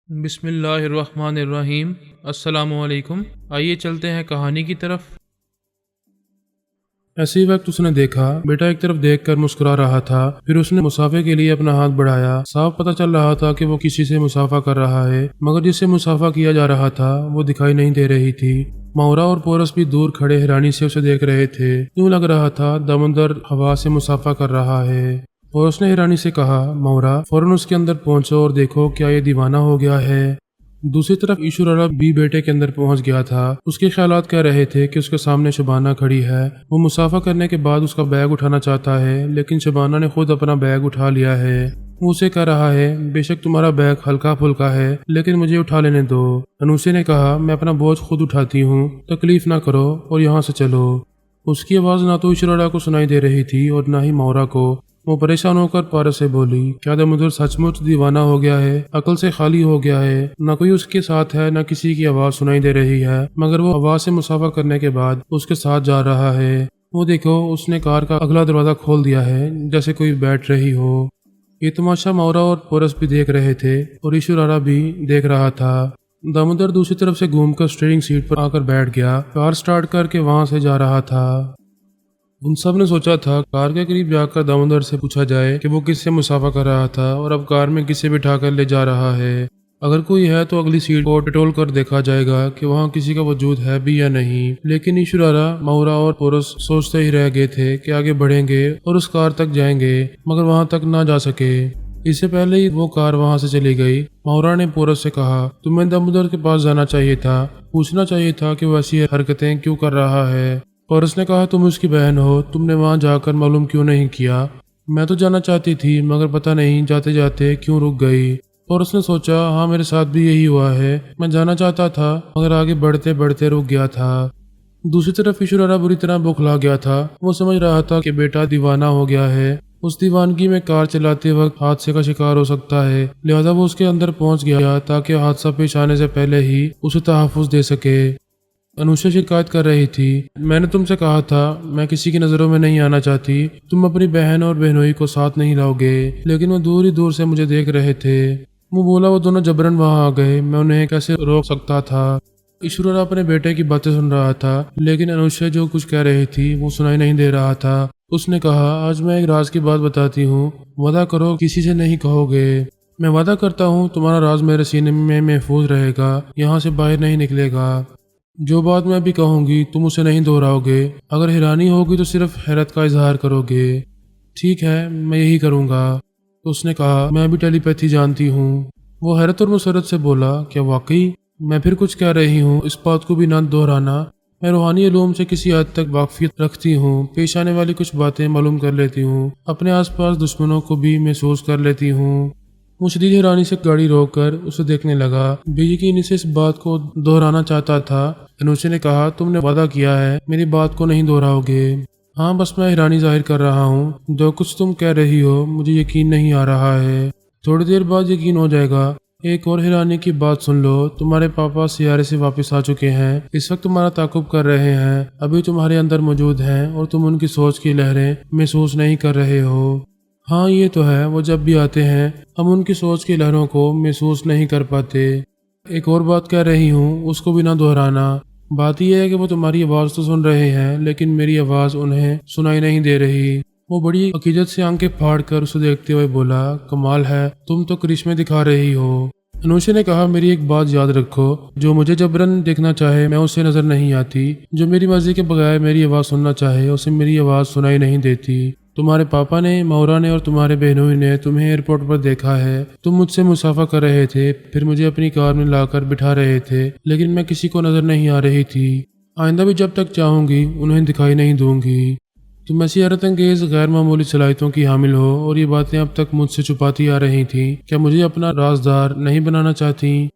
بسم اللہ الرحمن الرحیم۔ السلام علیکم۔ آئیے چلتے ہیں کہانی کی طرف۔ اسی وقت اس نے دیکھا بیٹا ایک طرف دیکھ کر مسکرا رہا تھا، پھر اس نے مسافے کے لیے اپنا ہاتھ بڑھایا۔ صاف پتہ چل رہا تھا کہ وہ کسی سے مسافہ کر رہا ہے، مگر جس سے مسافہ کیا جا رہا تھا وہ دکھائی نہیں دے رہی تھی۔ مورا اور پورس بھی دور کھڑے حیرانی سے اسے دیکھ رہے تھے، یوں لگ رہا تھا دمندر ہوا سے مسافہ کر رہا ہے۔ پورس نے حیرانی سے کہا، مورا فوراً اس کے اندر پہنچو اور دیکھو کیا یہ دیوانہ ہو گیا ہے۔ دوسری طرف ایشورا بھی بیٹے کے اندر پہنچ گیا تھا۔ اس کے خیالات کہہ رہے تھے کہ اس کے سامنے شبانہ کھڑی ہے، وہ مسافہ کرنے کے بعد اس کا بیگ اٹھانا چاہتا ہے، لیکن شبانہ نے خود اپنا بیگ اٹھا لیا ہے۔ وہ اسے کہہ رہا ہے، بے شک تمہارا بیگ ہلکا پھلکا ہے، لیکن مجھے اٹھا لینے دو۔ انوشے نے کہا، میں اپنا بوجھ خود اٹھاتی ہوں، تکلیف نہ کرو اور یہاں سے چلو۔ اس کی آواز نہ تو ایشورا کو سنائی دے رہی تھی اور نہ ہی مورا کو۔ وہ پریشان ہو کر پارس سے بولی، کیا دمودر سچ مچ دیوانہ ہو گیا ہے، عقل سے خالی ہو گیا ہے؟ نہ کوئی اس کے ساتھ ہے، نہ کسی کی آواز سنائی دے رہی ہے، مگر وہ ہوا سے مسافہ کرنے کے بعد اس کے ساتھ جا رہا ہے۔ وہ دیکھو، اس نے کار کا اگلا دروازہ کھول دیا ہے، جیسے کوئی بیٹھ رہی ہو۔ یہ تماشا مورا اور پورس بھی دیکھ رہے تھے اور ایشورا بھی دیکھ رہا تھا۔ دامودر دوسری طرف سے گھوم کر اسٹیئرنگ سیٹ پر آ کر بیٹھ گیا، کار سٹارٹ کر کے وہاں سے جا رہا تھا۔ ان سب نے سوچا تھا کار کے قریب جا کر دامودر سے پوچھا جائے کہ وہ کس سے مسافہ کر رہا تھا اور اب کار میں کسے بٹھا کر لے جا رہا ہے۔ اگر کوئی ہے تو اگلی سیٹ کو ٹٹول کر دیکھا جائے گا کہ وہاں کسی کا وجود ہے بھی یا نہیں۔ لیکن ایشورا، مورا اور پورس سوچتے ہی رہ گئے تھے کہ آگے بڑھیں گے اور اس کار تک جائیں گے، مگر وہاں تک نہ جا سکے۔ اس سے پہلے ہی وہ کار وہاں سے چلی گئی۔ مورا نے پورس سے کہا، تمہیں دامودر کے پاس جانا چاہیے تھا، پوچھنا چاہیے تھا کہ وہ ایسی حرکتیں کیوں کر رہا ہے۔ پورس نے کہا، تم اس کی بہن ہو، تم نے وہاں جا کر معلوم کیوں نہیں کیا؟ میں تو جانا چاہتی تھی، مگر پتہ نہیں جاتے جاتے کیوں رک گئی۔ پورس نے سوچا، ہاں میرے ساتھ بھی یہی ہوا ہے، میں جانا چاہتا تھا مگر آگے بڑھتے بڑھتے رک گیا تھا۔ دوسری طرف ایشورا بری طرح بوکھلا گیا تھا۔ وہ سمجھ رہا تھا کہ بیٹا دیوانہ ہو گیا ہے، اس دیوانگی میں کار چلاتے وقت حادثے کا شکار ہو سکتا ہے، لہذا وہ اس کے اندر پہنچ گیا تاکہ حادثہ پیش آنے سے پہلے ہی اسے تحفظ دے سکے۔ انوشا شکایت کر رہی تھی، میں نے تم سے کہا تھا میں کسی کی نظروں میں نہیں آنا چاہتی، تم اپنی بہن اور بہنوئی کو ساتھ نہیں لاؤ گے، لیکن وہ دور ہی دور سے مجھے دیکھ رہے تھے۔ وہ بولا، وہ دونوں جبرن وہاں آ گئے، میں انہیں کیسے روک سکتا تھا؟ ایشورا اپنے بیٹے کی باتیں سن رہا تھا، لیکن انوشا جو کچھ کہہ رہی تھی وہ سنائی نہیں دے رہا تھا۔ اس نے کہا، آج میں ایک راز کی بات بتاتی ہوں، وعدہ کرو کسی سے نہیں کہو گے۔ میں وعدہ کرتا ہوں تمہارا راز میرے سینے میں محفوظ رہے گا، یہاں سے باہر نہیں نکلے گا۔ جو بات میں ابھی کہوں گی تم اسے نہیں دہراؤ گے، اگر حیرانی ہوگی تو صرف حیرت کا اظہار کرو گے۔ ٹھیک ہے، میں یہی کروں گا۔ تو اس نے کہا، میں بھی ٹیلی پیتھی جانتی ہوں۔ وہ حیرت اور مسرت سے بولا، کیا واقعی؟ میں پھر کچھ کہہ رہی ہوں، اس بات کو بھی نہ دہرانا۔ میں روحانی علوم سے کسی حد تک واقفیت رکھتی ہوں، پیش آنے والی کچھ باتیں معلوم کر لیتی ہوں، اپنے آس پاس دشمنوں کو بھی محسوس کر لیتی ہوں۔ وہ شدید حیرانی سے گاڑی روک کر اسے دیکھنے لگا، بے یقینی سے اس بات کو دہرانا چاہتا تھا۔ انوشے نے کہا، تم نے وعدہ کیا ہے میری بات کو نہیں دہراؤ گے؟ ہاں، بس میں حیرانی ظاہر کر رہا ہوں، جو کچھ تم کہہ رہی ہو مجھے یقین نہیں آ رہا ہے، تھوڑی دیر بعد یقین ہو جائے گا۔ ایک اور حیرانی کی بات سن لو، تمہارے پاپا سیارے سے واپس آ چکے ہیں، اس وقت تمہارا تعاقب کر رہے ہیں، ابھی تمہارے اندر موجود ہیں اور تم ان کی سوچ کی لہریں محسوس نہیں کر رہے ہو۔ ہاں یہ تو ہے، وہ جب بھی آتے ہیں ہم ان کی سوچ کی لہروں کو محسوس نہیں کر پاتے۔ ایک اور بات کہہ رہی ہوں، اس کو بھی نہ دہرانا۔ بات یہ ہے کہ وہ تمہاری آواز تو سن رہے ہیں، لیکن میری آواز انہیں سنائی نہیں دے رہی۔ وہ بڑی عقیدت سے آنکھیں پھاڑ کر اسے دیکھتے ہوئے بولا، کمال ہے، تم تو کرشمے دکھا رہی ہو۔ انوشے نے کہا، میری ایک بات یاد رکھو، جو مجھے جبرن دیکھنا چاہے میں اسے نظر نہیں آتی، جو میری مرضی کے بغیر میری آواز سننا چاہے اسے میری آواز سنائی نہیں دیتی۔ تمہارے پاپا نے، مورا نے اور تمہارے بہنوئی نے تمہیں ایئرپورٹ پر دیکھا ہے، تم مجھ سے مسافہ کر رہے تھے، پھر مجھے اپنی کار میں لا کر بٹھا رہے تھے، لیکن میں کسی کو نظر نہیں آ رہی تھی۔ آئندہ بھی جب تک چاہوں گی انہیں دکھائی نہیں دوں گی۔ تم ایسی حیرت انگیز غیر معمولی صلاحیتوں کی حامل ہو اور یہ باتیں اب تک مجھ سے چھپاتی آ رہی تھیں، کیا مجھے اپنا رازدار نہیں بنانا چاہتی؟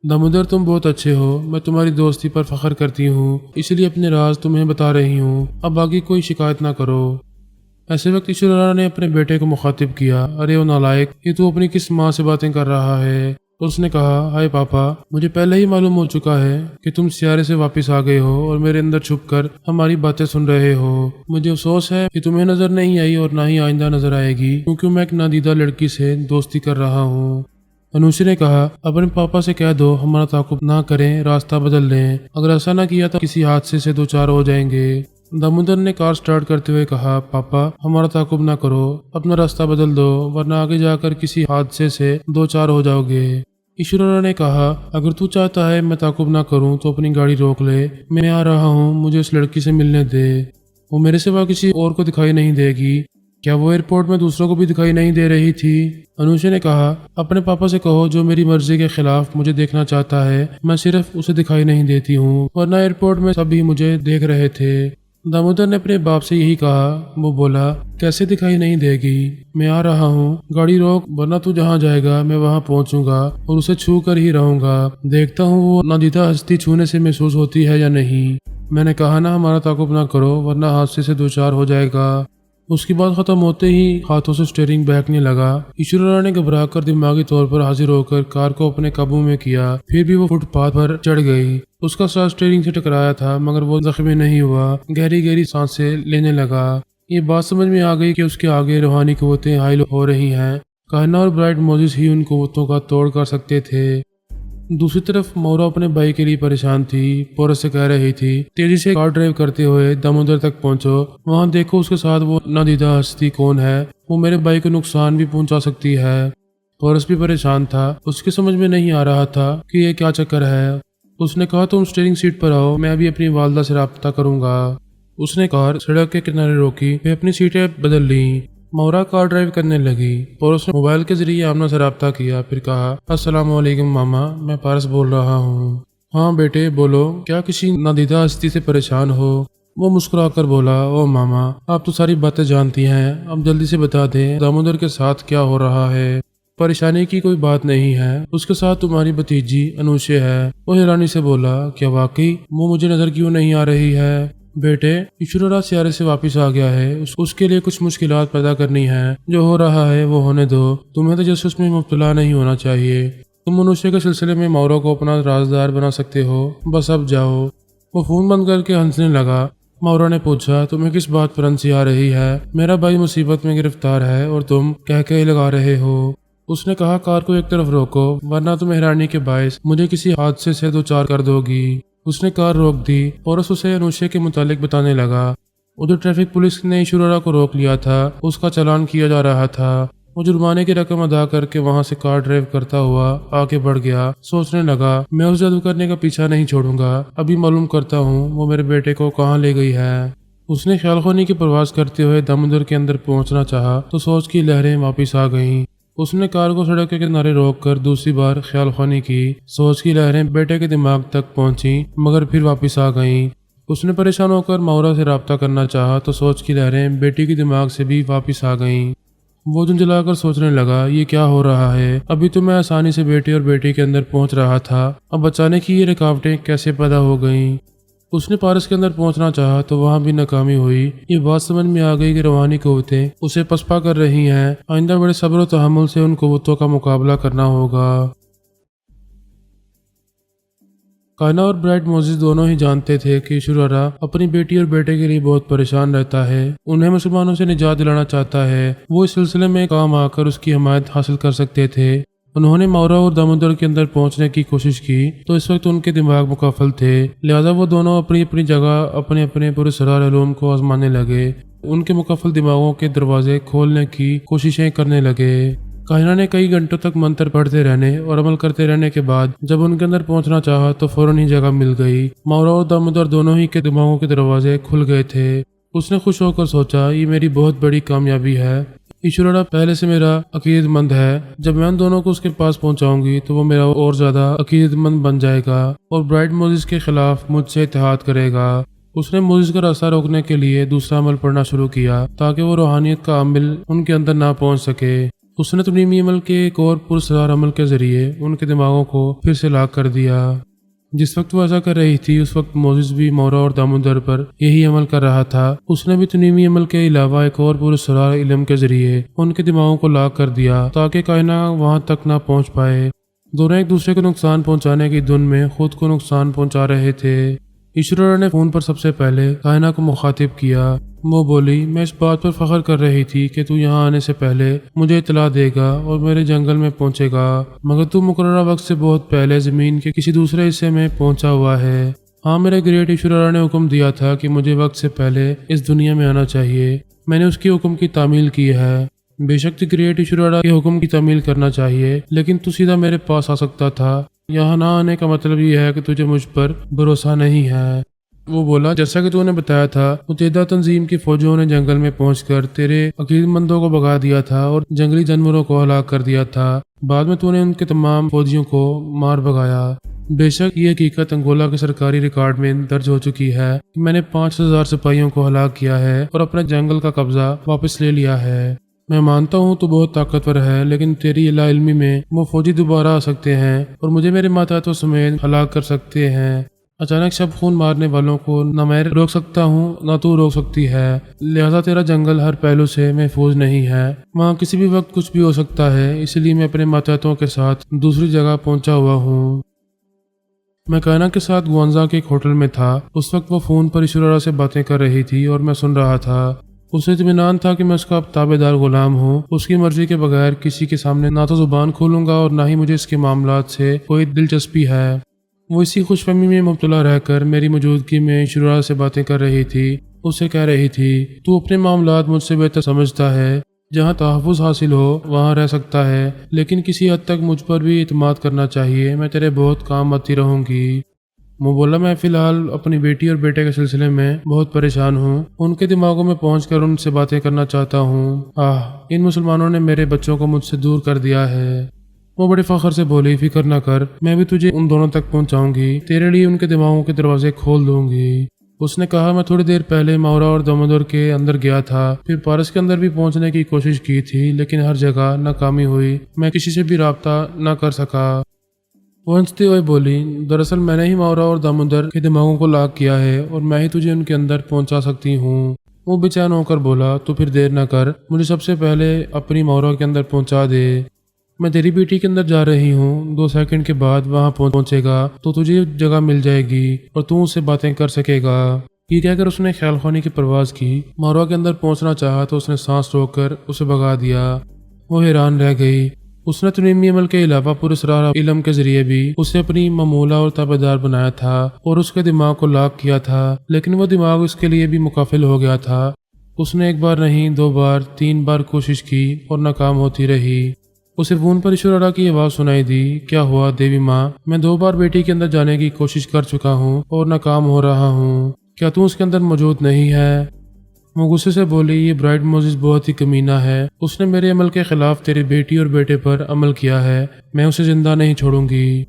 دامودر، تم بہت اچھے ہو، میں تمہاری دوستی پر فخر کرتی ہوں، اس لیے اپنے راز تمہیں بتا رہی ہوں، اب آگے کوئی شکایت نہ کرو۔ ایسے وقت ایشورا نے اپنے بیٹے کو مخاطب کیا، ارے او نالائق، یہ تو اپنی کس ماں سے باتیں کر رہا ہے؟ اس نے کہا، ہائے پاپا، مجھے پہلے ہی معلوم ہو چکا ہے کہ تم سیارے سے واپس آ گئے ہو اور میرے اندر چھپ کر ہماری باتیں سن رہے ہو۔ مجھے افسوس ہے کہ تمہیں نظر نہیں آئی اور نہ ہی آئندہ نظر آئے گی، کیونکہ میں ایک نادیدہ لڑکی سے دوستی کر رہا ہوں۔ انوشی نے کہا اپنے پاپا سے کہہ دو ہمارا تعاقب نہ کریں، راستہ بدل لیں، اگر ایسا نہ کیا تو کسی حادثے سے دوچار ہو جائیں گے۔ دامودر نے کار سٹارٹ کرتے ہوئے کہا پاپا ہمارا تعاقب نہ کرو، اپنا راستہ بدل دو ورنہ آگے جا کر کسی حادثے سے دوچار ہو جاؤ گے۔ ایشورا نے کہا اگر تو چاہتا ہے میں تعاقب نہ کروں تو اپنی گاڑی روک لے، میں آ رہا ہوں، مجھے اس لڑکی سے ملنے دے، وہ میرے سوا کسی اور کو دکھائی نہیں دے گی۔ کیا وہ ایئرپورٹ میں دوسروں کو بھی دکھائی نہیں دے رہی تھی؟ انوشی نے کہا اپنے پاپا سے کہو جو میری مرضی کے خلاف مجھے دیکھنا چاہتا ہے، میں صرف اسے دکھائی نہیں دیتی ہوں، ورنہ ایئرپورٹ میں سبھی مجھے دیکھ رہے تھے۔ دامودر نے اپنے باپ سے یہی کہا۔ وہ بولا کیسے دکھائی نہیں دے گی، میں آ رہا ہوں، گاڑی روک ورنہ تو جہاں جائے گا میں وہاں پہنچوں گا اور اسے چھو کر ہی رہوں گا، دیکھتا ہوں وہ نادیدہ ہستی چھونے سے محسوس ہوتی ہے یا نہیں۔ میں نے کہا نا ہمارا تعاقب نہ کرو ورنہ حادثے سے دوچار ہو جائے گا۔ اس کی بات ختم ہوتے ہی ہاتھوں سے سٹیئرنگ بہکنے لگا۔ ایشورا نے گھبرا کر دماغی طور پر حاضر ہو کر کار کو اپنے قابو میں کیا، پھر بھی وہ فٹ پاتھ پر چڑھ گئی۔ اس کا ساتھ سٹیئرنگ سے ٹکرایا تھا مگر وہ زخمی نہیں ہوا، گہری گہری سانسیں لینے لگا۔ یہ بات سمجھ میں آ گئی کہ اس کے آگے روحانی قوتیں حائل ہو رہی ہیں، کائنا اور برائٹ موزس ہی ان قوتوں کا توڑ کر سکتے تھے۔ دوسری طرف مورا اپنے بھائی کے لیے پریشان تھی۔ پورس سے کہہ رہی تھی تیزی سے کار ڈرائیو کرتے ہوئے دامودر تک پہنچو، وہاں دیکھو اس کے ساتھ وہ نادیدہ ہستی کون ہے، وہ میرے بھائی کو نقصان بھی پہنچا سکتی ہے۔ پورس بھی پریشان تھا، اس کی سمجھ میں نہیں آ رہا تھا کہ یہ کیا چکر ہے۔ اس نے کہا تم سٹیئرنگ سیٹ پر آؤ، میں ابھی اپنی والدہ سے رابطہ کروں گا۔ اس نے کار سڑک کے کنارے روکی، پھر اپنی سیٹیں بدل لیں۔ مورا کار ڈرائیو کرنے لگی۔ پورس نے موبائل کے ذریعے آمنہ سے رابطہ کیا، پھر کہا السلام علیکم ماما، میں پارس بول رہا ہوں۔ ہاں بیٹے بولو، کیا کسی نادیدہ ہستی سے پریشان ہو؟ وہ مسکرا کر بولا او ماما آپ تو ساری باتیں جانتی ہیں، اب جلدی سے بتا دیں دامودر کے ساتھ کیا ہو رہا ہے۔ پریشانی کی کوئی بات نہیں ہے، اس کے ساتھ تمہاری بھتیجی انوشے ہے۔ وہ حیرانی سے بولا کیا واقعی؟ وہ مجھے نظر کیوں نہیں آ رہی ہے؟ بیٹے ایشورا سیارے سے واپس آ گیا ہے، اس کے لیے کچھ مشکلات پیدا کرنی ہیں، جو ہو رہا ہے وہ ہونے دو، تمہیں تجسس میں مبتلا نہیں ہونا چاہیے۔ تم انوشے کے سلسلے میں مورا کو اپنا رازدار بنا سکتے ہو، بس اب جاؤ۔ وہ فون بند کر کے ہنسنے لگا۔ مورا نے پوچھا تمہیں کس بات پر ہنسی آ رہی ہے؟ میرا بھائی مصیبت میں گرفتار ہے اور تم کہہ لگا رہے ہو۔ اس نے کہا کار کو ایک طرف روکو ورنہ تم حیرانی کے باعث مجھے کسی حادثے سے دوچار کر دو گی۔ اس نے کار روک دی اور اسے انوشے کے متعلق بتانے لگا۔ ادھر ٹریفک پولیس نے ایشورا کو روک لیا تھا، اس کا چالان کیا جا رہا تھا۔ وہ جرمانے کی رقم ادا کر کے وہاں سے کار ڈرائیو کرتا ہوا آگے بڑھ گیا۔ سوچنے لگا میں اس جادو کرنے کا پیچھا نہیں چھوڑوں گا، ابھی معلوم کرتا ہوں وہ میرے بیٹے کو کہاں لے گئی ہے۔ اس نے خیال خوانی کی پرواز کرتے ہوئے دامودر کے اندر پہنچنا چاہا تو سوچ کی لہریں واپس آ گئیں۔ اس نے کار کو سڑک کے کنارے روک کر دوسری بار خیال خوانی کی۔ سوچ کی لہریں بیٹے کے دماغ تک پہنچیں مگر پھر واپس آ گئیں۔ اس نے پریشان ہو کر مورا سے رابطہ کرنا چاہا تو سوچ کی لہریں بیٹی کے دماغ سے بھی واپس آ گئیں۔ وہ جھنجھلا کر سوچنے لگا یہ کیا ہو رہا ہے؟ ابھی تو میں آسانی سے بیٹے اور بیٹی کے اندر پہنچ رہا تھا، اب بچانے کی یہ رکاوٹیں کیسے پیدا ہو گئیں؟ اس نے پارس کے اندر پہنچنا چاہا تو وہاں بھی ناکامی ہوئی۔ یہ بات سمجھ میں آ گئی کہ روحانی قوتیں اسے پسپا کر رہی ہیں، آئندہ بڑے صبر و تحمل سے ان قوتوں کا مقابلہ کرنا ہوگا۔ کائنا اور برائٹ موزس دونوں ہی جانتے تھے کہ ایشورا اپنی بیٹی اور بیٹے کے لیے بہت پریشان رہتا ہے، انہیں مسلمانوں سے نجات دلانا چاہتا ہے۔ وہ اس سلسلے میں کام آ کر اس کی حمایت حاصل کر سکتے تھے۔ انہوں نے مورا اور دامودر کے اندر پہنچنے کی کوشش کی تو اس وقت ان کے دماغ مکفل تھے، لہذا وہ دونوں اپنی اپنی جگہ اپنے اپنے پورے سرار علوم کو آزمانے لگے۔ ان کے مکفل دماغوں کے دروازے کھولنے کی کوششیں کرنے لگے۔ کائنا نے کئی گھنٹوں تک منتر پڑھتے رہنے اور عمل کرتے رہنے کے بعد جب ان کے اندر پہنچنا چاہا تو فوراً ہی جگہ مل گئی۔ مورا اور دامودر دونوں ہی کے دماغوں کے دروازے کھل گئے تھے۔ اس نے خوش ہو کر سوچا یہ میری بہت بڑی کامیابی ہے، ایشورا پہلے سے میرا عقیدت مند ہے، جب میں ان دونوں کو اس کے پاس پہنچاؤں گی تو وہ میرا اور زیادہ عقیدت مند بن جائے گا اور برائٹ موزس کے خلاف مجھ سے اتحاد کرے گا۔ اس نے موزس کا راستہ روکنے کے لیے دوسرا عمل پڑھنا شروع کیا تاکہ وہ روحانیت کا عمل ان کے اندر نہ پہنچ سکے۔ اس نے تنیمی عمل کے ایک اور پرسرار عمل کے ذریعے ان کے دماغوں کو پھر سے لاک کر دیا۔ جس وقت وہ ایسا کر رہی تھی اس وقت موزس بھی مورا اور دامودر پر یہی عمل کر رہا تھا۔ اس نے بھی تنیمی عمل کے علاوہ ایک اور پرسرار علم کے ذریعے ان کے دماغوں کو لاک کر دیا تاکہ کائنا وہاں تک نہ پہنچ پائے۔ دونوں ایک دوسرے کو نقصان پہنچانے کی دھن میں خود کو نقصان پہنچا رہے تھے۔ ایشورا نے فون پر سب سے پہلے کائنا کو مخاطب کیا۔ وہ بولی میں اس بات پر فخر کر رہی تھی کہ تو یہاں آنے سے پہلے مجھے اطلاع دے گا اور میرے جنگل میں پہنچے گا، مگر تو مقررہ وقت سے بہت پہلے زمین کے کسی دوسرے حصے میں پہنچا ہوا ہے۔ ہاں، میرے گریٹ ایشورا نے حکم دیا تھا کہ مجھے وقت سے پہلے اس دنیا میں آنا چاہیے، میں نے اس کے حکم کی تعمیل کی ہے۔ بے شک گریٹ ایشورا کے حکم کی تعمیل کرنا چاہیے، لیکن تو سیدھا میرے پاس آ سکتا تھا۔ یہاں نہ آنے کا مطلب یہ ہے کہ تجھے مجھ پر بھروسہ نہیں ہے۔ وہ بولا جیسا کہ تو نے بتایا تھا، متحدہ تنظیم کی فوجوں نے جنگل میں پہنچ کر تیرے عقیدت مندوں کو بھگا دیا تھا اور جنگلی جانوروں کو ہلاک کر دیا تھا۔ بعد میں تو نے ان کے تمام فوجیوں کو مار بھگایا۔ بے شک یہ حقیقت انگولا کے سرکاری ریکارڈ میں درج ہو چکی ہے کہ میں نے 5000 سپاہیوں کو ہلاک کیا ہے اور اپنے جنگل کا قبضہ واپس لے لیا ہے۔ میں مانتا ہوں تو بہت طاقتور ہے، لیکن تیری لا علمی میں وہ فوجی دوبارہ آ سکتے ہیں اور مجھے میرے ماتحتوں سمیت ہلاک کر سکتے ہیں۔ اچانک شب خون مارنے والوں کو نہ میں روک سکتا ہوں نہ تو روک سکتی ہے، لہذا تیرا جنگل ہر پہلو سے محفوظ نہیں ہے، وہاں کسی بھی وقت کچھ بھی ہو سکتا ہے، اس لیے میں اپنے ماتحتوں کے ساتھ دوسری جگہ پہنچا ہوا ہوں۔ میں کائنا کے ساتھ گوانزا کے ایک ہوٹل میں تھا۔ اس وقت وہ فون پر ایشورا سے باتیں کر رہی تھی اور میں سن رہا تھا۔ اسے اطمینان تھا کہ میں اس کا تابع دار غلام ہوں، اس کی مرضی کے بغیر کسی کے سامنے نہ تو زبان کھولوں گا اور نہ ہی مجھے اس کے معاملات سے کوئی دلچسپی ہے۔ وہ اسی خوش فہمی میں مبتلا رہ کر میری موجودگی میں ایشورا سے باتیں کر رہی تھی۔ اسے کہہ رہی تھی تو اپنے معاملات مجھ سے بہتر سمجھتا ہے، جہاں تحفظ حاصل ہو وہاں رہ سکتا ہے، لیکن کسی حد تک مجھ پر بھی اعتماد کرنا چاہیے، میں تیرے بہت کام آتی رہوں گی۔ وہ بولا میں فی الحال اپنی بیٹی اور بیٹے کے سلسلے میں بہت پریشان ہوں، ان کے دماغوں میں پہنچ کر ان سے باتیں کرنا چاہتا ہوں۔ ان مسلمانوں نے میرے بچوں کو مجھ سے دور کر دیا ہے۔ وہ بڑے فخر سے بولی فکر نہ کر، میں بھی تجھے ان دونوں تک پہنچاؤں گی، تیرے لیے ان کے دماغوں کے دروازے کھول دوں گی۔ اس نے کہا میں تھوڑی دیر پہلے ماورا اور دامودر کے اندر گیا تھا، پھر پارس کے اندر بھی پہنچنے کی کوشش کی تھی، لیکن ہر جگہ ناکامی ہوئی، میں کسی سے بھی رابطہ نہ کر سکا۔ وہ ہنستے ہوئے بولی دراصل میں نے ہی ماورا اور دامودر کے دماغوں کو لاک کیا ہے اور میں ہی تجھے ان کے اندر پہنچا سکتی ہوں۔ وہ بے چین ہو کر بولا تو پھر دیر نہ کر، مجھے سب سے پہلے اپنی ماورا کے اندر پہنچا دے۔ میں تیری بیٹی کے اندر جا رہی ہوں، 2 سیکنڈ کے بعد وہاں پہنچے گا تو تجھے جگہ مل جائے گی اور تو اس سے باتیں کر سکے گا۔ یہ کہہ کر اس نے خیال خوانی کی پرواز کی، ماورا کے اندر پہنچنا چاہا تو اس نے سانس روک کر اسے بھگا دیا۔ وہ حیران رہ گئی۔ اس نے تنیمی عمل کے علاوہ پراسرار علم کے ذریعے بھی اسے اپنی معمولہ اور تابع دار بنایا تھا اور اس کے دماغ کو لاک کیا تھا، لیکن وہ دماغ اس کے لیے بھی مکافل ہو گیا تھا۔ اس نے 1 بار نہیں 2 بار 3 بار کوشش کی اور ناکام ہوتی رہی۔ اسے فون پر ایشورا کی آواز سنائی دی، کیا ہوا دیوی ماں؟ میں 2 بار بیٹی کے اندر جانے کی کوشش کر چکا ہوں اور ناکام ہو رہا ہوں، کیا تو اس کے اندر موجود نہیں ہے؟ وہ غصے سے بولی یہ برائٹ موزس بہت ہی کمینہ ہے، اس نے میرے عمل کے خلاف تیری بیٹی اور بیٹے پر عمل کیا ہے، میں اسے زندہ نہیں چھوڑوں گی۔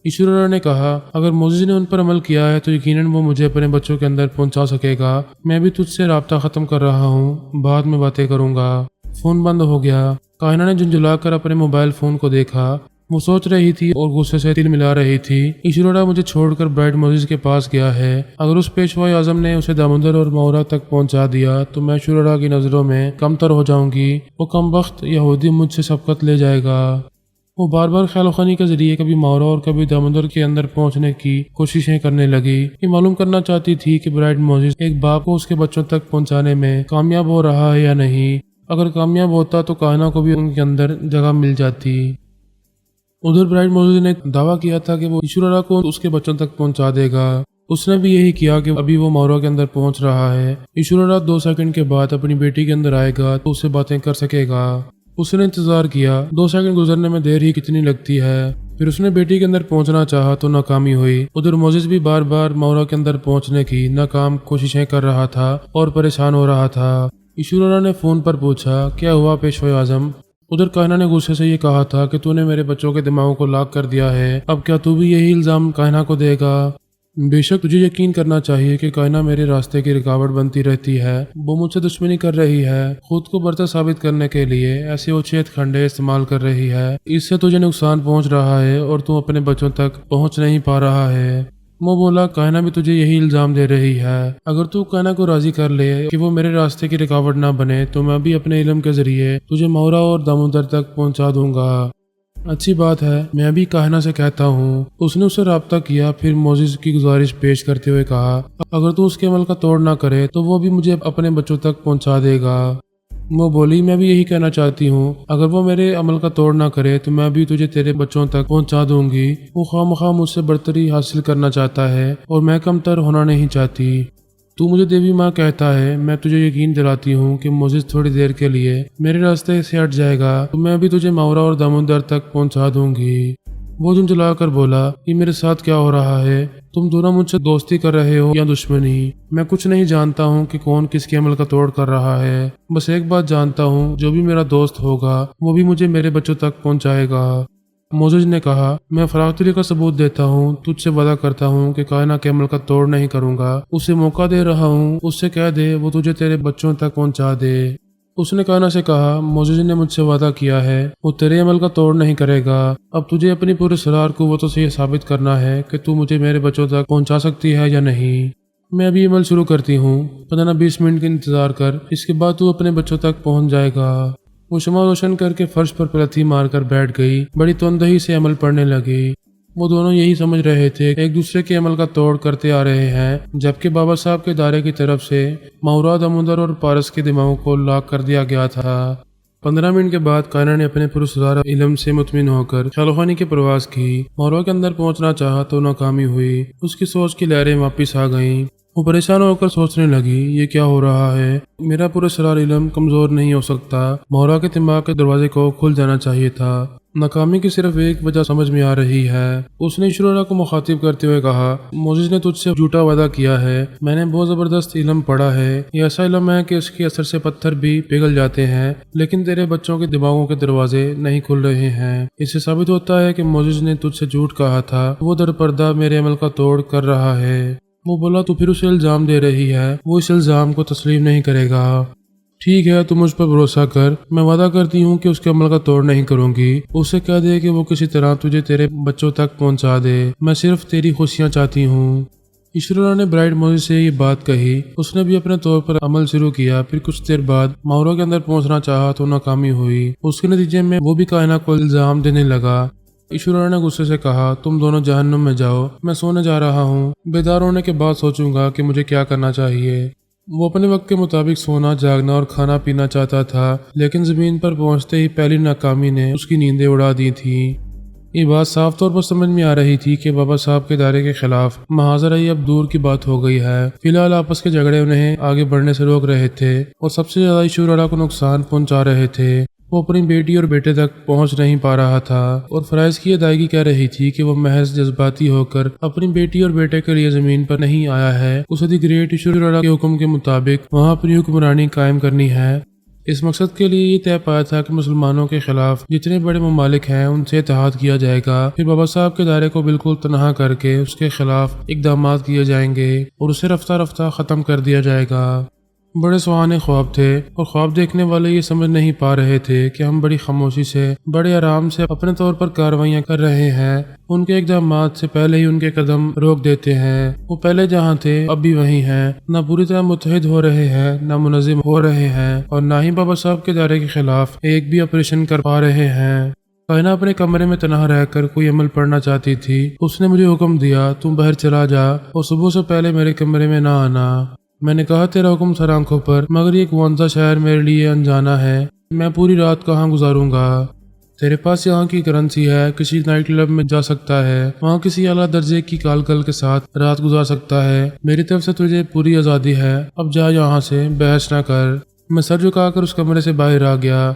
ایشورا نے کہا اگر موزس نے ان پر عمل کیا ہے تو یقیناً وہ مجھے اپنے بچوں کے اندر پہنچا سکے گا، میں بھی تجھ سے رابطہ ختم کر رہا ہوں، بعد میں باتیں کروں گا۔ فون بند ہو گیا۔ کائنہ نے جھنجھلا کر اپنے موبائل فون کو دیکھا، وہ سوچ رہی تھی اور غصے سے تل ملا رہی تھی ایشورا مجھے چھوڑ کر برائٹ موزس کے پاس گیا ہے، اگر اس پیشوا اعظم نے اسے دامودر اور ماورا تک پہنچا دیا تو میں ایشورا کی نظروں میں کم تر ہو جاؤں گی، وہ کم وقت یہودی مجھ سے سبقت لے جائے گا۔ وہ بار بار خیال خوانی کے ذریعے کبھی ماورا اور کبھی دامودر کے اندر پہنچنے کی کوششیں کرنے لگی، یہ معلوم کرنا چاہتی تھی کہ برائٹ موزس ایک باپ کو اس کے بچوں تک پہنچانے میں کامیاب ہو رہا ہے یا نہیں۔ اگر کامیاب ہوتا تو کائنہ کو بھی ان کے اندر جگہ مل جاتی۔ ادھر برائٹ موزس نے دعویٰ کیا تھا کہ وہ ایشورا کو اس کے بچوں تک پہنچا دے گا، اس نے بھی یہی کیا کہ ابھی وہ ماورا کے اندر پہنچ رہا ہے، ایشورا 2 سیکنڈ کے بعد اپنی بیٹی کے اندر آئے گا تو اس سے باتیں کر سکے گا۔ اس نے انتظار کیا، 2 سیکنڈ گزرنے میں دیر ہی کتنی لگتی ہے، پھر اس نے بیٹی کے اندر پہنچنا چاہا تو ناکامی ہوئی۔ ادھر موزس بھی بار بار ماورا کے اندر پہنچنے کی ناکام کوششیں کر رہا تھا اور پریشان ہو رہا تھا۔ ایشورا نے فون پر پوچھا کیا ہوا پیشوا اعظم؟ ادھر کائنہ نے غصے سے یہ کہا تھا کہ تو نے میرے بچوں کے دماغوں کو لاک کر دیا ہے، اب کیا تو بھی یہی الزام کائنہ کو دے گا؟ بے شک تجھے یقین کرنا چاہیے کہ کائنہ میرے راستے کی رکاوٹ بنتی رہتی ہے، وہ مجھ سے دشمنی کر رہی ہے، خود کو برتر ثابت کرنے کے لیے ایسے اچھیت کھنڈے استعمال کر رہی ہے، اس سے تجھے نقصان پہنچ رہا ہے اور تو اپنے بچوں تک پہنچ نہیں پا رہا ہے۔ وہ بولا کائنہ بھی تجھے یہی الزام دے رہی ہے، اگر تو کائنہ کو راضی کر لے کہ وہ میرے راستے کی رکاوٹ نہ بنے تو میں بھی اپنے علم کے ذریعے تجھے ماورا اور دامودر تک پہنچا دوں گا۔ اچھی بات ہے، میں بھی کاہنہ سے کہتا ہوں۔ اس نے اسے رابطہ کیا، پھر موزز کی گزارش پیش کرتے ہوئے کہا اگر تو اس کے عمل کا توڑ نہ کرے تو وہ بھی مجھے اپنے بچوں تک پہنچا دے گا۔ وہ بولی میں بھی یہی کہنا چاہتی ہوں، اگر وہ میرے عمل کا توڑ نہ کرے تو میں بھی تجھے تیرے بچوں تک پہنچا دوں گی۔ وہ خواہ مخواہ مجھ سے برتری حاصل کرنا چاہتا ہے اور میں کمتر ہونا نہیں چاہتی۔ تو مجھے دیوی ماں کہتا ہے، میں تجھے یقین دلاتی ہوں کہ موزز تھوڑی دیر کے لیے میرے راستے سے ہٹ جائے گا تو میں بھی تجھے ماورا اور دامودر تک پہنچا دوں گی۔ وہ جھنجھلا کر بولا یہ میرے ساتھ کیا ہو رہا ہے؟ تم دونوں مجھ سے دوستی کر رہے ہو یا دشمنی؟ میں کچھ نہیں جانتا ہوں کہ کون کس کے عمل کا توڑ کر رہا ہے، بس ایک بات جانتا ہوں، جو بھی میرا دوست ہوگا وہ بھی مجھے میرے بچوں تک پہنچائے گا۔ موزز نے کہا میں فراختری کا ثبوت دیتا ہوں، تجھ سے وعدہ کرتا ہوں کہ کائنہ کے عمل کا توڑ نہیں کروں گا۔ اسے موقع دے رہا ہوں، اس سے کہہ دے وہ تجھے تیرے بچوں تک پہنچا دے۔ اس نے کائنہ سے کہا موزز نے مجھ سے وعدہ کیا ہے وہ تیرے عمل کا توڑ نہیں کرے گا۔ اب تجھے اپنی پوری سرار قوتوں سے یہ ثابت کرنا ہے کہ تو مجھے میرے بچوں تک پہنچا سکتی ہے یا نہیں۔ میں ابھی عمل شروع کرتی ہوں، 15-20 منٹ کا انتظار کر، اس کے بعد تو اپنے بچوں تک پہنچ جائے گا۔ وہ شمع روشن کر کے فرش پر پلتھی مار کر بیٹھ گئی، بڑی تندہی سے عمل پڑنے لگی۔ وہ دونوں یہی سمجھ رہے تھے ایک دوسرے کے عمل کا توڑ کرتے آ رہے ہیں، جبکہ بابا صاحب کے ادارے کی طرف سے ماورا، دامودر اور پارس کے دماغوں کو لاک کر دیا گیا تھا۔ 15 منٹ کے بعد کائنہ نے اپنے پراسرار علم سے مطمئن ہو کر خیالخوانی کی پرواز کی۔ ماورا کے اندر پہنچنا چاہا تو ناکامی ہوئی، اس کی سوچ کی لہریں واپس آ گئیں۔ وہ پریشان ہو کر سوچنے لگی یہ کیا ہو رہا ہے؟ میرا پراسرار علم کمزور نہیں ہو سکتا، ماورا کے دماغ کے دروازے کو کھل جانا چاہیے تھا۔ ناکامی کی صرف ایک وجہ سمجھ میں آ رہی ہے۔ اس نے ایشورا کو مخاطب کرتے ہوئے کہا موزز نے تجھ سے جھوٹا وعدہ کیا ہے، میں نے بہت زبردست علم پڑھا ہے، یہ ایسا علم ہے کہ اس کے اثر سے پتھر بھی پگھل جاتے ہیں، لیکن تیرے بچوں کے دماغوں کے دروازے نہیں کھل رہے ہیں۔ اس سے ثابت ہوتا ہے کہ موزز نے تجھ سے جھوٹ کہا تھا، وہ در پردہ میرے عمل کا توڑ کر رہا ہے۔ وہ بولا تو پھر اسے الزام دے رہی ہے، وہ اس الزام کو تسلیم نہیں کرے گا۔ ٹھیک ہے، تم مجھ پر بھروسہ کر، میں وعدہ کرتی ہوں کہ اس کے عمل کا توڑ نہیں کروں گی۔ اسے کہہ دے کہ وہ کسی طرح تجھے تیرے بچوں تک پہنچا دے، میں صرف تیری خوشیاں چاہتی ہوں۔ ایشورا نے برائٹ موزز سے یہ بات کہی، اس نے بھی اپنے طور پر عمل شروع کیا، پھر کچھ دیر بعد ماورا کے اندر پہنچنا چاہا تو ناکامی ہوئی۔ اس کے نتیجے میں وہ بھی کائنہ کو الزام دینے لگا۔ ایشورا نے غصے سے کہا تم دونوں جہنم میں جاؤ، میں سونے جا رہا ہوں، بیدار ہونے کے بعد سوچوں گا کہ مجھے کیا کرنا چاہیے۔ وہ اپنے وقت کے مطابق سونا، جاگنا اور کھانا پینا چاہتا تھا، لیکن زمین پر پہنچتے ہی پہلی ناکامی نے اس کی نیندیں اڑا دی تھی۔ یہ بات صاف طور پر سمجھ میں آ رہی تھی کہ بابا صاحب کے ادارے کے خلاف محاذرہ اب دور کی بات ہو گئی ہے۔ فی الحال آپس کے جھگڑے انہیں آگے بڑھنے سے روک رہے تھے اور سب سے زیادہ ایشورا کو نقصان پہنچا رہے تھے۔ وہ اپنی بیٹی اور بیٹے تک پہنچ نہیں پا رہا تھا اور فرائض کی ادائیگی کہہ رہی تھی کہ وہ محض جذباتی ہو کر اپنی بیٹی اور بیٹے کے لیے زمین پر نہیں آیا ہے، اسے دی گریٹ ایشورا کے حکم کے مطابق وہاں اپنی حکمرانی قائم کرنی ہے۔ اس مقصد کے لیے یہ طے پایا تھا کہ مسلمانوں کے خلاف جتنے بڑے ممالک ہیں ان سے اتحاد کیا جائے گا، پھر بابا صاحب کے دائرے کو بالکل تنہا کر کے اس کے خلاف اقدامات کیے جائیں گے اور اسے رفتہ رفتہ ختم کر دیا جائے گا۔ بڑے سہانے خواب تھے اور خواب دیکھنے والے یہ سمجھ نہیں پا رہے تھے کہ ہم بڑی خاموشی سے، بڑے آرام سے اپنے طور پر کاروائیاں کر رہے ہیں، ان کے اقدامات سے پہلے ہی ان کے قدم روک دیتے ہیں۔ وہ پہلے جہاں تھے اب بھی وہیں ہیں، نہ پوری طرح متحد ہو رہے ہیں، نہ منظم ہو رہے ہیں اور نہ ہی بابا صاحب کے دائرے کے خلاف ایک بھی آپریشن کر پا رہے ہیں۔ کائنہ اپنے کمرے میں تنہا رہ کر کوئی عمل پڑھنا چاہتی تھی۔ اس نے مجھے حکم دیا تم باہر چلا جا اور صبح سے پہلے میرے کمرے میں نہ آنا۔ میں نے کہا تیرا حکم سر آنکھوں پر، مگر یہ کونسا شہر میرے لیے انجانا ہے، میں پوری رات کہاں گزاروں گا؟ تیرے پاس یہاں کی کرنسی ہے، کسی نائٹ کلب میں جا سکتا ہے، وہاں کسی اعلیٰ درجے کی کالکل کے ساتھ رات گزار سکتا ہے، میری طرف سے تجھے پوری آزادی ہے، اب جا یہاں سے، بحث نہ کر۔ میں سر جھکا کر اس کمرے سے باہر آ گیا۔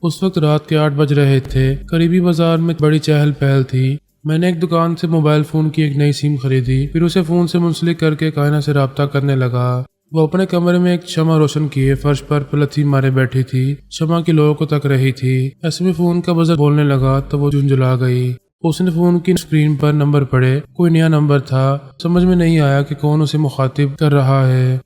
اس وقت رات کے 8 بج رہے تھے، قریبی بازار میں بڑی چہل پہل تھی۔ میں نے ایک دکان سے موبائل فون کی ایک نئی سیم خریدی، پھر اسے فون سے منسلک کر کے کائنہ سے رابطہ کرنے لگا۔ وہ اپنے کمرے میں ایک شمع روشن کیے فرش پر پلتھی مارے بیٹھی تھی، شمع کی لو کو تک رہی تھی۔ ایسے میں فون کا بزر بولنے لگا تو وہ جھنجھلا گئی۔ اس نے فون کی اسکرین پر نمبر پڑھے، کوئی نیا نمبر تھا، سمجھ میں نہیں آیا کہ کون اسے مخاطب کر رہا ہے۔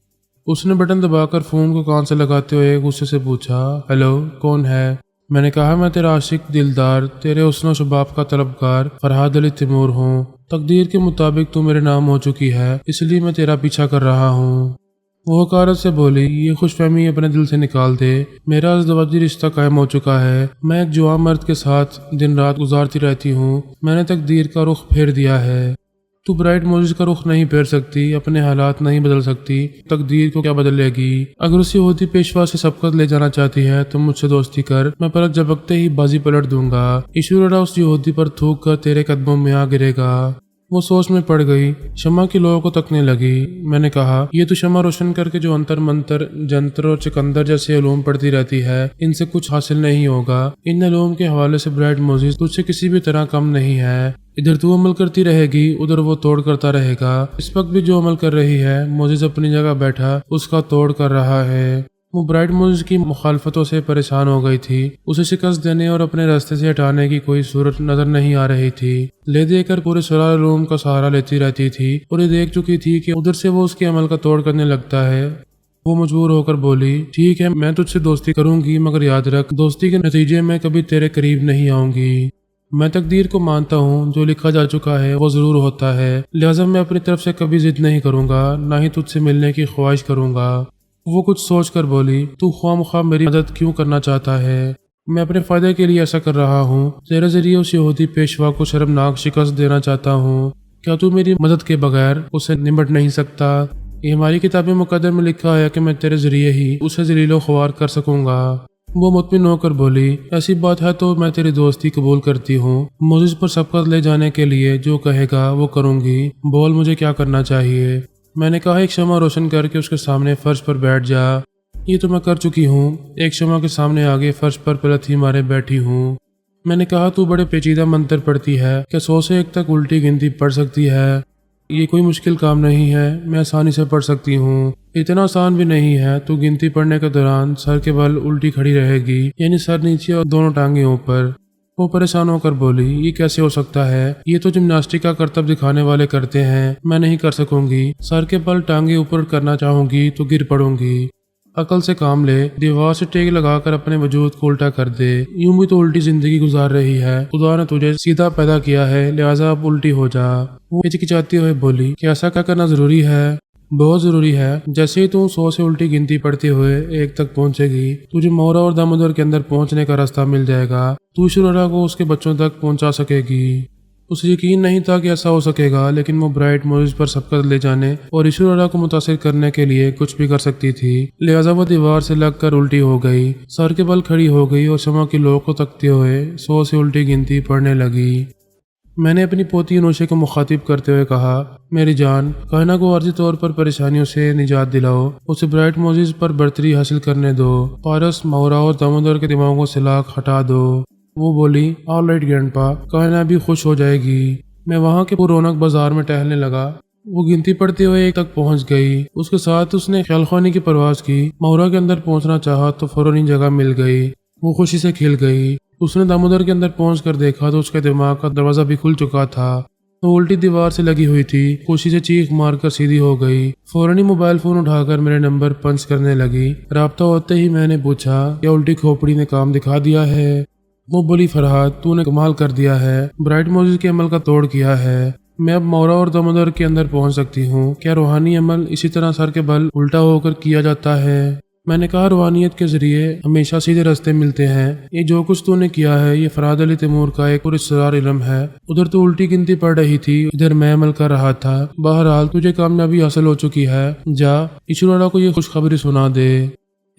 اس نے بٹن دبا کر فون کو کان سے لگاتے ہوئے غصے سے پوچھا ہیلو، کون ہے؟ میں نے کہا میں تیرا عاشق دلدار، تیرے حسن و شباب کا طلبگار فرحاد علی تیمور ہوں۔ تقدیر کے مطابق تو میرے نام ہو چکی ہے، اس لیے میں تیرا پیچھا کر رہا ہوں۔ وہ حقارت سے بولی، یہ خوش فہمی اپنے دل سے نکال دے، میرا ازدواجی رشتہ قائم ہو چکا ہے، میں ایک جوان مرد کے ساتھ دن رات گزارتی رہتی ہوں، میں نے تقدیر کا رخ پھیر دیا ہے۔ تو برائٹ موزز کا رخ نہیں پھیر سکتی، اپنے حالات نہیں بدل سکتی، تقدیر کو کیا بدلے گی؟ اگر اس یہودی پیشوا سے سبقت لے جانا چاہتی ہے تو مجھ سے دوستی کر، میں پلک جھپکتے ہی بازی پلٹ دوں گا۔ ایشورا اس یہودی پر تھوک کر تیرے قدموں میں آ گرے گا۔ وہ سوچ میں پڑ گئی، شمع کی لوہوں کو تکنے لگی۔ میں نے کہا، یہ تو شمع روشن کر کے جو انتر منتر، جنتر اور چکندر جیسے علوم پڑھتی رہتی ہے، ان سے کچھ حاصل نہیں ہوگا۔ ان علوم کے حوالے سے برائٹ موزز تجھ سے کسی بھی طرح کم نہیں ہے۔ ادھر تو عمل کرتی رہے گی، ادھر وہ توڑ کرتا رہے گا۔ اس وقت بھی جو عمل کر رہی ہے، موزز اپنی جگہ بیٹھا اس کا توڑ کر رہا ہے۔ وہ برائٹ موزز کی مخالفتوں سے پریشان ہو گئی تھی، اسے شکست دینے اور اپنے راستے سے ہٹانے کی کوئی صورت نظر نہیں آ رہی تھی۔ لے دے کر پورے سرار علوم کا سہارا لیتی رہتی تھی اور یہ دیکھ چکی تھی کہ ادھر سے وہ اس کے عمل کا توڑ کرنے لگتا ہے۔ وہ مجبور ہو کر بولی، ٹھیک ہے، میں تجھ سے دوستی کروں گی، مگر یاد رکھ، دوستی کے نتیجے میں کبھی تیرے قریب نہیں آؤں گی۔ میں تقدیر کو مانتا ہوں، جو لکھا جا چکا ہے وہ ضرور ہوتا ہے، لہٰذا میں اپنی طرف سے کبھی ضد نہیں کروں گا، نہ ہی تجھ سے ملنے کی خواہش کروں گا۔ وہ کچھ سوچ کر بولی، تو خواہ مخواہ میری مدد کیوں کرنا چاہتا ہے؟ میں اپنے فائدے کے لیے ایسا کر رہا ہوں، تیرے ذریعے اس یہودی پیشوا کو شرمناک شکست دینا چاہتا ہوں۔ کیا تو میری مدد کے بغیر اسے نمٹ نہیں سکتا؟ یہ ہماری کتاب مقدر میں لکھا ہے کہ میں تیرے ذریعے ہی اسے ذلیل و خوار کر سکوں گا۔ وہ مطمئن ہو کر بولی، ایسی بات ہے تو میں تیری دوستی قبول کرتی ہوں، موزز پر سبقت لے جانے کے لیے جو کہے گا وہ کروں گی، بول مجھے کیا کرنا چاہیے؟ میں نے کہا، ایک شمع روشن کر کے اس کے سامنے فرش پر بیٹھ جا۔ یہ تو میں کر چکی ہوں، ایک شمع کے سامنے آگے فرش پر پلتھی مارے بیٹھی ہوں۔ میں نے کہا، تو بڑے پیچیدہ منتر پڑھتی ہے، کیا 100 سے 1 تک الٹی گنتی پڑھ سکتی ہے؟ یہ کوئی مشکل کام نہیں ہے، میں آسانی سے پڑھ سکتی ہوں۔ اتنا آسان بھی نہیں ہے، تو گنتی پڑھنے کے دوران سر کے بل الٹی کھڑی رہے گی، یعنی سر نیچے اور دونوں ٹانگیں اوپر۔ وہ پریشان ہو کر بولی، یہ کیسے ہو سکتا ہے؟ یہ تو جمناسٹک کا کرتب دکھانے والے کرتے ہیں، میں نہیں کر سکوں گی۔ سر کے بل ٹانگیں اوپر کرنا چاہوں گی تو گر پڑوں گی۔ عقل سے کام لے، دیوار سے ٹیک لگا کر اپنے وجود کو الٹا کر دے۔ یوں بھی تو الٹی زندگی گزار رہی ہے، خدا نے تجھے سیدھا پیدا کیا ہے، لہٰذا اب الٹی ہو جا۔ وہ ہچکچاتے ہوئے بولی، کہ ایسا کیا کرنا ضروری ہے؟ بہت ضروری ہے۔ جیسے ہی تو 100 سے الٹی گنتی پڑھتے ہوئے 1 تک پہنچے گی، تجھے مورا اور دامودر کے اندر پہنچنے کا راستہ مل جائے گا، تو ایشورا کو اس کے بچوں تک پہنچا سکے گی۔ اسے یقین نہیں تھا کہ ایسا ہو سکے گا، لیکن وہ برائٹ موزز پر سبقت لے جانے اور ایشورا کو متاثر کرنے کے لیے کچھ بھی کر سکتی تھی، لہٰذا وہ دیوار سے لگ کر الٹی ہو گئی، سر کے بل کھڑی ہو گئی اور شمع کی لو کو تکتے ہوئے 100 سے الٹی گنتی پڑھنے لگی۔ میں نے اپنی پوتی انوشے کو مخاطب کرتے ہوئے کہا، میری جان، کائنہ کو عارضی طور پر پریشانیوں سے نجات دلاؤ، اسے برائٹ موزز پر برتری حاصل کرنے دو، پارس، مورا اور دامودر کے دماغوں سے لاکھ ہٹا دو۔ وہ بولی، آل رائٹ گرینڈ پا، کائنہ بھی خوش ہو جائے گی۔ میں وہاں کے پررونق بازار میں ٹہلنے لگا۔ وہ گنتی پڑھتے ہوئے 1 تک پہنچ گئی، اس کے ساتھ اس نے خیال خوانی کی پرواز کی۔ مورا کے اندر پہنچنا چاہا تو فوراً جگہ مل گئی، وہ خوشی سے کھل گئی۔ اس نے دامودر کے اندر پہنچ کر دیکھا تو اس کے دماغ کا دروازہ بھی کھل چکا تھا، وہ الٹی دیوار سے لگی ہوئی تھی، خوشی سے چیخ مار کر سیدھی ہو گئی، فوراً ہی موبائل فون اٹھا کر میرے نمبر پنچ کرنے لگی۔ رابطہ ہوتے ہی میں نے پوچھا، کیا الٹی کھوپڑی نے کام دکھا دیا ہے؟ وہ بولی، فرحاد، تو نے کمال کر دیا ہے، برائٹ موزز کے عمل کا توڑ کیا ہے، میں اب مورا اور دامودر کے اندر پہنچ سکتی ہوں۔ کیا روحانی عمل اسی طرح سر کے بل الٹا ہو کر کیا جاتا ہے؟ میں نے کہا، روحانیت کے ذریعے ہمیشہ سیدھے راستے ملتے ہیں، یہ جو کچھ تو نے کیا ہے یہ فرحاد علی تیمور کا ایک پراسرار علم ہے۔ ادھر تو الٹی گنتی پڑھ رہی تھی، ادھر میں عمل کر رہا تھا، بہرحال تجھے کامیابی حاصل ہو چکی ہے، جا ایشورا کو یہ خوشخبری سنا دے۔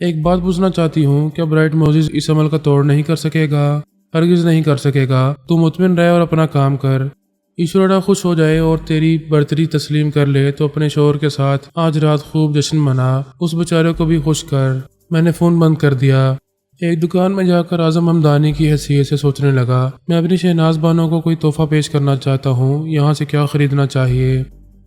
ایک بات پوچھنا چاہتی ہوں، کیا برائٹ موزز اس عمل کا توڑ نہیں کر سکے گا؟ ہرگز نہیں کر سکے گا، تو مطمئن رہ اور اپنا کام کر۔ ایشورا خوش ہو جائے اور تیری برتری تسلیم کر لے تو اپنے شوہر کے ساتھ آج رات خوب جشن منا، اس بیچارے کو بھی خوش کر۔ میں نے فون بند کر دیا۔ ایک دکان میں جا کر اعظم ہمدانی کی حیثیت سے سوچنے لگا، میں اپنی شہناز بانو کو کوئی تحفہ پیش کرنا چاہتا ہوں، یہاں سے کیا خریدنا چاہیے؟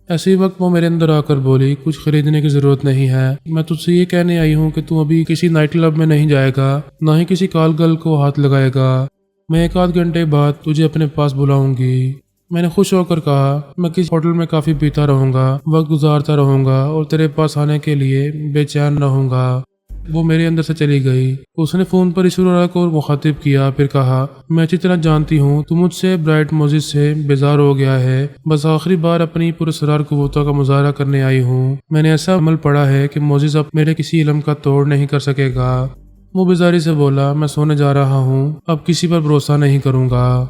ایسے وقت وہ میرے اندر آ کر بولی، کچھ خریدنے کی ضرورت نہیں ہے، میں تجھ سے یہ کہنے آئی ہوں کہ تو ابھی کسی نائٹ کلب میں نہیں جائے گا، نہ ہی کسی کال گرل کو ہاتھ لگائے گا، میں 1 آدھ گھنٹے بعد تجھے اپنے پاس بلاؤں گی۔ میں نے خوش ہو کر کہا، میں کسی ہوٹل میں کافی پیتا رہوں گا، وقت گزارتا رہوں گا اور تیرے پاس آنے کے لیے بے چین رہوں گا۔ وہ میرے اندر سے چلی گئی۔ اس نے فون پر اسرارہ کو مخاطب کیا، پھر کہا، میں اچھی طرح جانتی ہوں تو مجھ سے برائٹ موزس سے بیزار ہو گیا ہے، بس آخری بار اپنی پراسرار قوتوں کا مظاہرہ کرنے آئی ہوں۔ میں نے ایسا عمل پڑھا ہے کہ موزس اب میرے کسی علم کا توڑ نہیں کر سکے گا۔ وہ بیزاری سے بولا، میں سونے جا رہا ہوں، اب کسی پر بھروسہ نہیں کروں گا۔